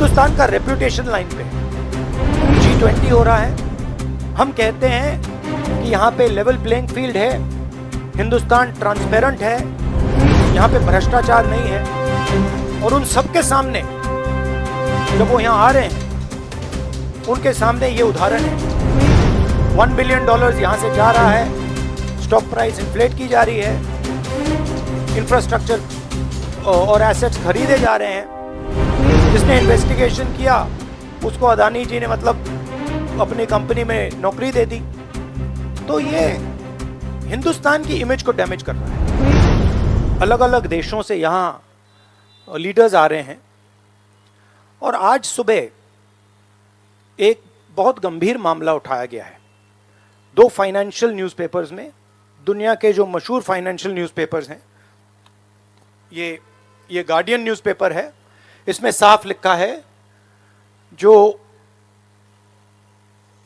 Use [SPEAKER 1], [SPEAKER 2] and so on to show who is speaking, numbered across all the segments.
[SPEAKER 1] हिंदुस्तान का reputation line पे G20 हो रहा है। हम कहते हैं कि यहाँ पे लेवल प्लेइंग फील्ड है, हिंदुस्तान ट्रांसपेरेंट है, यहाँ पे भ्रष्टाचार नहीं है। और उन सबके सामने जब वो यहाँ आ रहे हैं, उनके सामने ये उदाहरण है। $1 बिलियन यहाँ से जा रहा है, स्टॉक प्राइस इन्फ्लेट की जा रही है, इंफ्रास्ट्रक्चर और एसेट्स खरीदे जा रहे हैं। जिसने इन्वेस्टिगेशन किया उसको अदानी जी ने मतलब अपनी कंपनी में नौकरी दे दी। तो ये हिंदुस्तान की इमेज को डैमेज कर रहा है। अलग अलग देशों से यहाँ लीडर्स आ रहे हैं और आज सुबह एक बहुत गंभीर मामला उठाया गया है। 2 फाइनेंशियल न्यूज़पेपर्स में, दुनिया के जो मशहूर फाइनेंशियल न्यूज़पेपर्स हैं, ये गार्डियन न्यूज़पेपर है। इसमें साफ लिखा है जो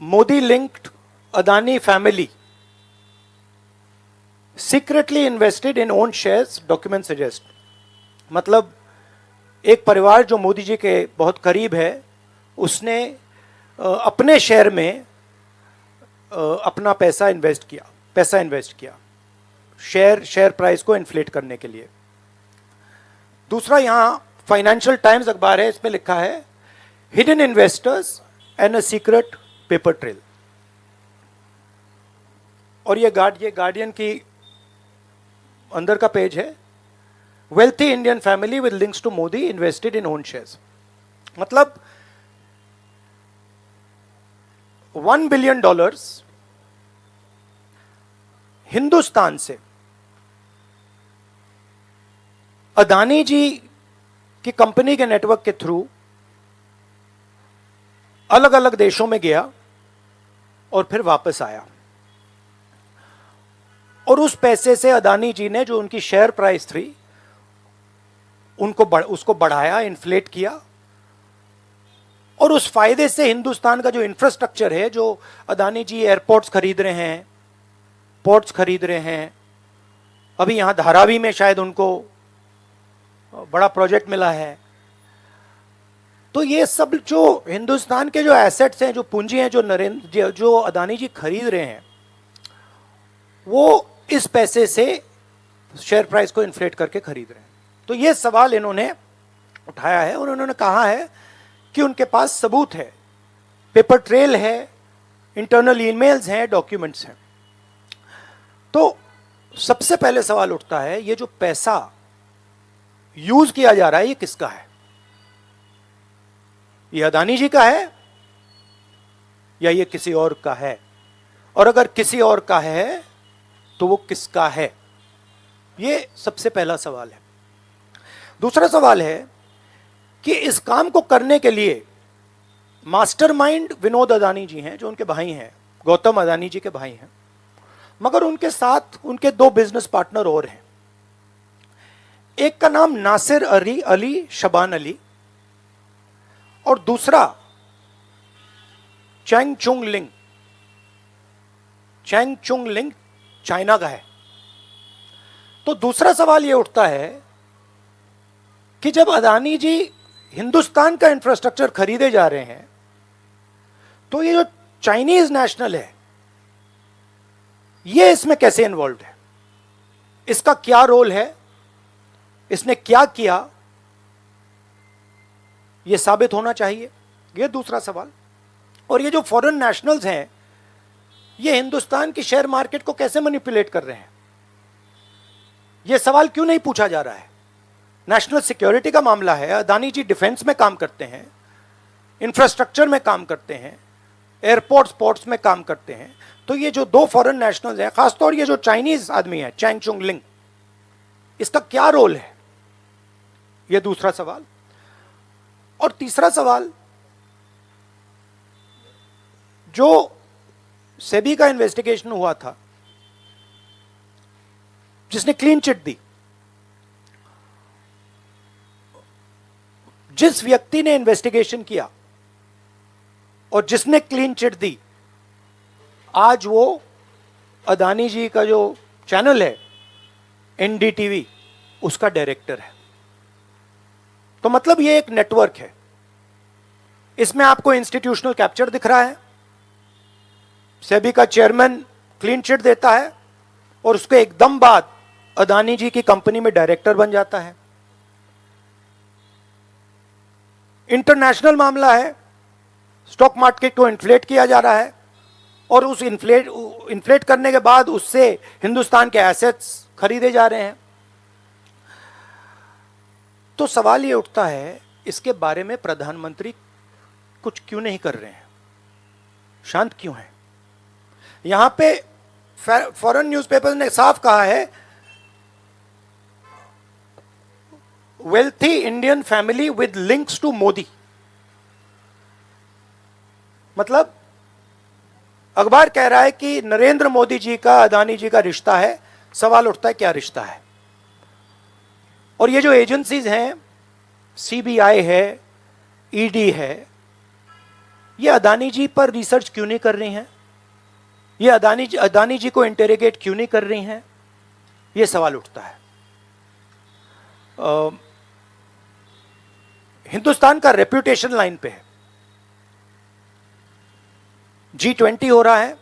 [SPEAKER 1] Modi linked Adani family secretly invested in own shares, document suggest. मतलब एक परिवार जो मोदी जी के बहुत करीब है, उसने अपने शेयर में अपना पैसा इन्वेस्ट किया शेयर प्राइस को इन्फ्लेट करने के लिए। दूसरा यहाँ फाइनेंशियल टाइम्स अखबार है, इसमें लिखा है hidden investors and a secret paper trail. और ये गार्डियन की अंदर का पेज है, wealthy Indian family with links to Modi invested in own shares. मतलब $1 बिलियन हिंदुस्तान से अदानी जी की कंपनी के नेटवर्क के थ्रू अलग अलग देशों में गया और फिर वापस आया। और उस पैसे से अदानी जी ने जो उनकी शेयर प्राइस थी उसको बढ़ाया, इन्फ्लेट किया। और उस फायदे से हिंदुस्तान का जो इंफ्रास्ट्रक्चर है, जो अदानी जी एयरपोर्ट्स खरीद रहे हैं, पोर्ट्स खरीद रहे हैं, अभी यहां धारावी में शायद उनको बड़ा प्रोजेक्ट मिला है। तो ये सब जो हिंदुस्तान के जो एसेट्स हैं, जो पूंजी हैं, जो अदानी जी खरीद रहे हैं, वो इस पैसे से शेयर प्राइस को इन्फ्लेट करके खरीद रहे हैं। तो ये सवाल इन्होंने उठाया है और उन्होंने कहा है कि उनके पास सबूत है, पेपर ट्रेल है, इंटरनल ईमेल्स हैं, डॉक्यूमेंट्स हैं। तो सबसे पहले सवाल उठता है, ये जो पैसा यूज किया जा रहा है, ये किसका है? ये अदानी जी का है या ये किसी और का है? और अगर किसी और का है तो वो किसका है? ये सबसे पहला सवाल है। दूसरा सवाल है कि इस काम को करने के लिए मास्टरमाइंड विनोद अदानी जी हैं, जो उनके भाई हैं, गौतम अदानी जी के भाई हैं, मगर उनके साथ उनके 2 बिजनेस पार्टनर और हैं। एक का नाम नासिर अली शबान अली और दूसरा चैंग चुंग लिंग चाइना का है। तो दूसरा सवाल यह उठता है कि जब अदानी जी हिंदुस्तान का इंफ्रास्ट्रक्चर खरीदे जा रहे हैं, तो ये जो चाइनीज नेशनल है, ये इसमें कैसे इन्वॉल्व है? इसका क्या रोल है? इसने क्या किया? यह साबित होना चाहिए। यह दूसरा सवाल। और ये जो फॉरेन नेशनल्स हैं, ये हिंदुस्तान की शेयर मार्केट को कैसे मैनिपुलेट कर रहे हैं? यह सवाल क्यों नहीं पूछा जा रहा है? नेशनल सिक्योरिटी का मामला है। अदानी जी डिफेंस में काम करते हैं, इंफ्रास्ट्रक्चर में काम करते हैं, एयरपोर्ट्स पोर्ट्स में काम करते हैं। तो ये जो 2 फॉरेन नेशनल्स हैं, खासतौर ये जो चाइनीज आदमी है चैंग चुंग लिंग, इसका क्या रोल है? यह दूसरा सवाल। और तीसरा सवाल, जो सेबी का इन्वेस्टिगेशन हुआ था, जिसने क्लीन चिट दी, जिस व्यक्ति ने इन्वेस्टिगेशन किया और जिसने क्लीन चिट दी, आज वो अदानी जी का जो चैनल है एनडीटीवी, उसका डायरेक्टर है। तो मतलब ये एक नेटवर्क है। इसमें आपको इंस्टीट्यूशनल कैप्चर दिख रहा है, सेबी का चेयरमैन क्लीन चिट देता है और उसके एकदम बाद अदानी जी की कंपनी में डायरेक्टर बन जाता है। इंटरनेशनल मामला है, स्टॉक मार्केट को इन्फ्लेट किया जा रहा है और उस इन्फ्लेट करने के बाद उससे हिंदुस्तान के एसेट्स खरीदे जा रहे हैं। तो सवाल ये उठता है, इसके बारे में प्रधानमंत्री कुछ क्यों नहीं कर रहे हैं, शांत क्यों हैं? यहां पे फॉरेन न्यूज़पेपर ने साफ कहा है, wealthy Indian family with links to Modi. मतलब अखबार कह रहा है कि नरेंद्र मोदी जी का अदानी जी का रिश्ता है। सवाल उठता है क्या रिश्ता है? और ये जो एजेंसीज हैं, सीबीआई है, ईडी है, ये अदानी जी पर रिसर्च क्यों नहीं कर रही हैं? ये अदानी जी को इंटेरोगेट क्यों नहीं कर रही हैं? ये सवाल उठता है। हिंदुस्तान का रेप्यूटेशन लाइन पे है। G20 हो रहा है,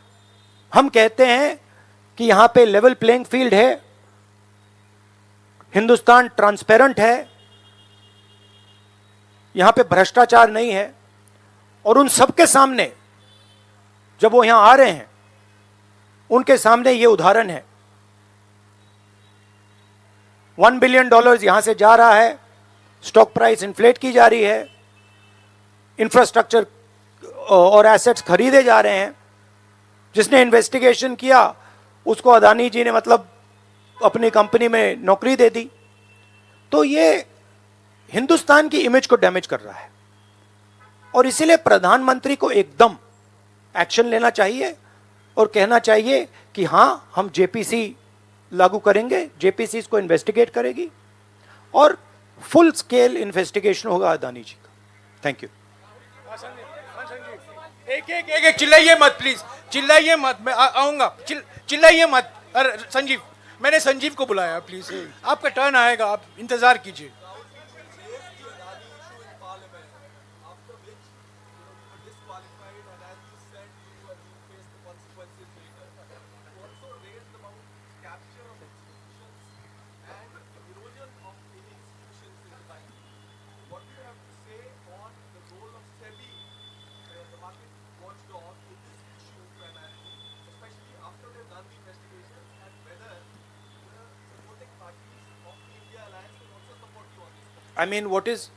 [SPEAKER 1] हम कहते हैं कि यहां पे लेवल प्लेइंग फील्ड है, हिंदुस्तान ट्रांसपेरेंट है, यहां पे भ्रष्टाचार नहीं है। और उन सबके सामने जब वो यहां आ रहे हैं, उनके सामने ये उदाहरण है। $1 बिलियन यहां से जा रहा है, स्टॉक प्राइस इन्फ्लेट की जा रही है, इंफ्रास्ट्रक्चर और एसेट्स खरीदे जा रहे हैं। जिसने इन्वेस्टिगेशन किया उसको अदानी जी ने मतलब अपनी कंपनी में नौकरी दे दी। तो ये हिंदुस्तान की इमेज को डैमेज कर रहा है और इसीलिए प्रधानमंत्री को एकदम एक्शन लेना चाहिए और कहना चाहिए कि हां, हम जेपीसी लागू करेंगे, जेपीसी इसको इन्वेस्टिगेट करेगी और फुल स्केल इन्वेस्टिगेशन होगा अदानी जी का। Thank you.
[SPEAKER 2] एक चिल्लाइए मत प्लीज, चिल्लाइए मत, मैं आऊंगा। चिल्लाइए मत। अरे संजीव, मैंने संजीव को बुलाया, प्लीज आपका टर्न आएगा, आप इंतजार कीजिए।
[SPEAKER 1] I mean, what is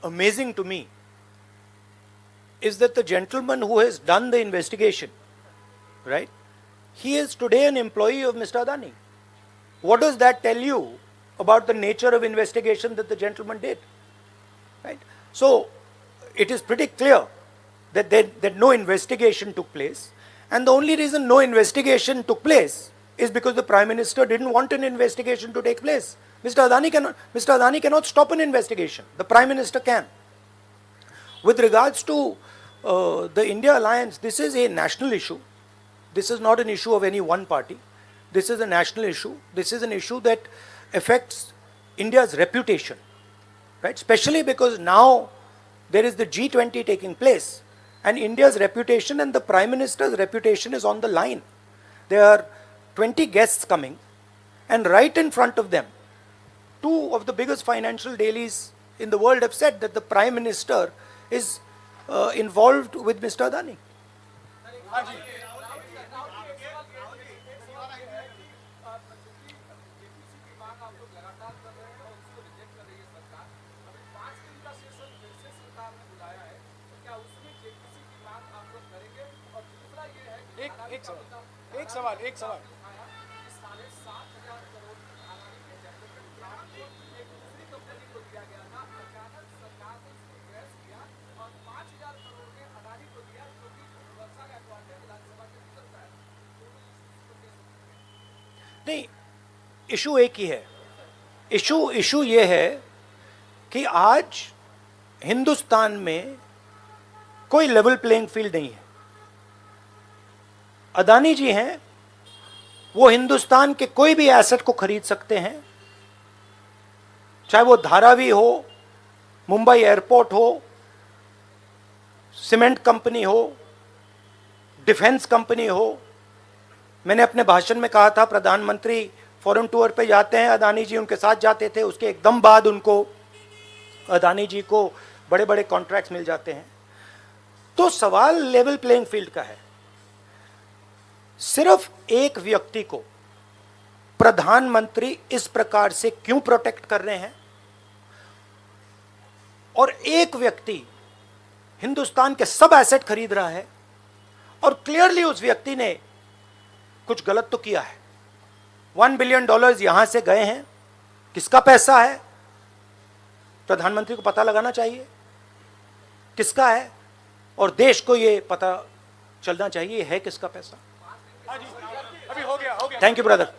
[SPEAKER 1] amazing to me is that the gentleman who has done the investigation, right, he is today an employee of Mr. Adani. What does that tell you about the nature of investigation that the gentleman did? Right? So, it is pretty clear that no investigation took place, and the only reason no investigation took place is because the Prime Minister didn't want an investigation to take place. Mr. Adani cannot stop an investigation. The Prime Minister can. With regards to the India alliance, this is a national issue. This is not an issue of any one party. This is a national issue. This is an issue that affects India's reputation, right? Especially because now there is the G20 taking place, and India's reputation and the Prime Minister's reputation is on the line. There are 20 guests coming, and right in front of them, two of the biggest financial dailies in the world have said that the Prime Minister is involved with Mr. Adani.
[SPEAKER 2] एक सवाल
[SPEAKER 1] नहीं, issue एक ही है। Issue ये है कि आज हिंदुस्तान में कोई लेवल प्लेइंग फील्ड नहीं है। अदानी जी हैं, वो हिंदुस्तान के कोई भी एसेट को खरीद सकते हैं, चाहे वो धारावी हो, मुंबई एयरपोर्ट हो, सीमेंट कंपनी हो, डिफेंस कंपनी हो। मैंने अपने भाषण में कहा था प्रधानमंत्री फॉरेन टूर पे जाते हैं, अदानी जी उनके साथ जाते थे, उसके एकदम बाद उनको अदानी जी को बड़े बड़े कॉन्ट्रैक्ट्स मिल जाते हैं। तो सवाल लेवल प्लेइंग फील्ड का है। सिर्फ एक व्यक्ति को प्रधानमंत्री इस प्रकार से क्यों प्रोटेक्ट कर रहे हैं, और एक व्यक्ति हिंदुस्तान के सब एसेट खरीद रहा है, और क्लियरली उस व्यक्ति ने कुछ गलत तो किया है। $1 बिलियन यहां से गए हैं, किसका पैसा है? प्रधानमंत्री को पता लगाना चाहिए किसका है, और देश को यह पता चलना चाहिए है किसका पैसा।
[SPEAKER 2] अभी हो गया
[SPEAKER 1] थैंक यू ब्रदर।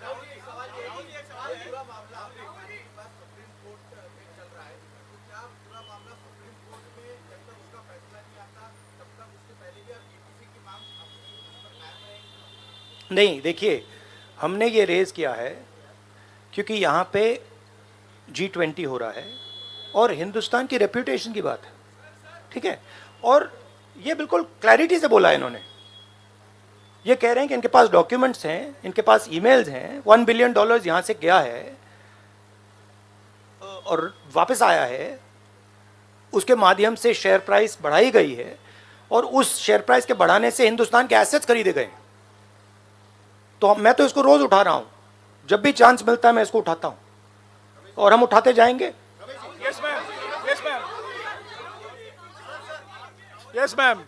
[SPEAKER 1] नहीं, देखिए, हमने ये रेज किया है क्योंकि यहाँ पे G20 हो रहा है और हिंदुस्तान की रेप्यूटेशन की बात है, ठीक है। और ये बिल्कुल क्लैरिटी से बोला है इन्होंने। ये कह रहे हैं कि इनके पास डॉक्यूमेंट्स हैं, इनके पास ईमेल्स हैं, $1 बिलियन यहाँ से गया है और वापस आया है, उसके माध्यम से शेयर प्राइस बढ़ाई गई है, और उस शेयर प्राइस के बढ़ाने से हिंदुस्तान के एसेट्स खरीदे गए। तो मैं तो इसको रोज उठा रहा हूं, जब भी चांस मिलता है मैं इसको उठाता हूं और हम उठाते जाएंगे।
[SPEAKER 2] Yes ma'am, yes ma'am, yes ma'am.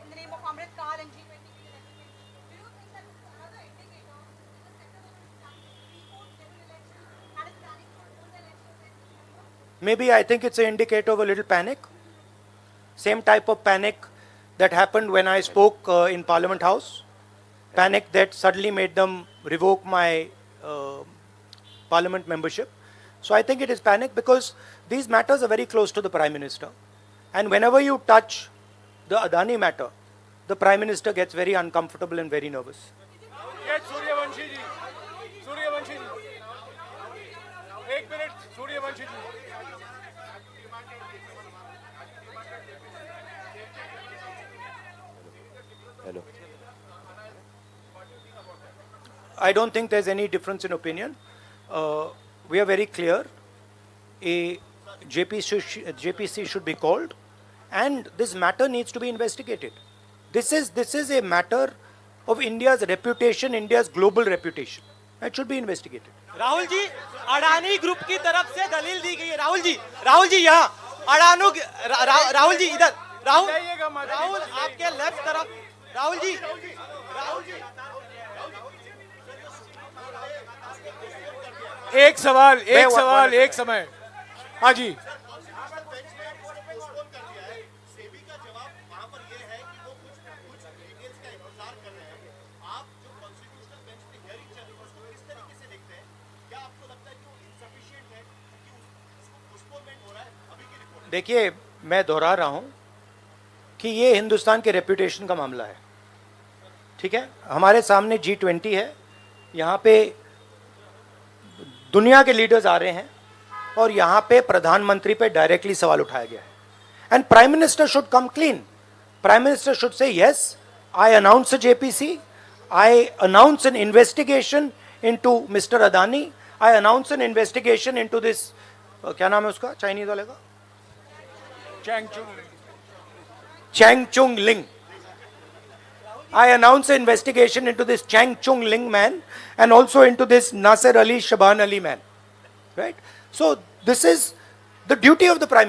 [SPEAKER 3] In the name of Amrit Kaal and G20 being an application, do you think that this is another indicator in the sector of pre-post-level elections and is planning to hold the elections next December?
[SPEAKER 1] Maybe I think it's an indicator of a little panic. Same type of panic that happened when I spoke in Parliament House. Panic that suddenly made them revoke my Parliament membership. So I think it is panic because these matters are very close to the Prime Minister. And whenever you touch the Adani matter, the Prime Minister gets very uncomfortable and very nervous.
[SPEAKER 2] Yes, Suryavanshi ji. Suryavanshi ji. 1 minute, Suryavanshi ji.
[SPEAKER 1] Hello. I don't think there's any difference in opinion. We are very clear. A JPC should be called, and this matter needs to be investigated. This is a matter of India's reputation, India's global reputation. It should be investigated.
[SPEAKER 4] Rahul ji, Adani group की तरफ से दलील दी गई है। राहुल जी यहाँ अडानो राहुल जी इधर, राहुल आपके left तरफ, राहुल जी
[SPEAKER 2] एक सवाल एक समय। हाँ जी,
[SPEAKER 1] देखिए, मैं दोहरा रहा हूं कि ये हिंदुस्तान के रेपुटेशन का मामला है, ठीक है। हमारे सामने G20 है, यहाँ पे दुनिया के लीडर्स आ रहे हैं और यहाँ पे प्रधानमंत्री पे डायरेक्टली सवाल उठाया गया है। And prime minister should come clean. Prime minister should say yes, I announce JPC, I announce N investigation into mister Adani, I announce N investigation into this, क्या नाम है उसका चाइनीज वाले का, Chang Chung Ling. I announce an investigation into this Chang Chung Ling man and also into this Nasser Ali Shaban Ali man. Right? So this is the duty of the Prime Minister.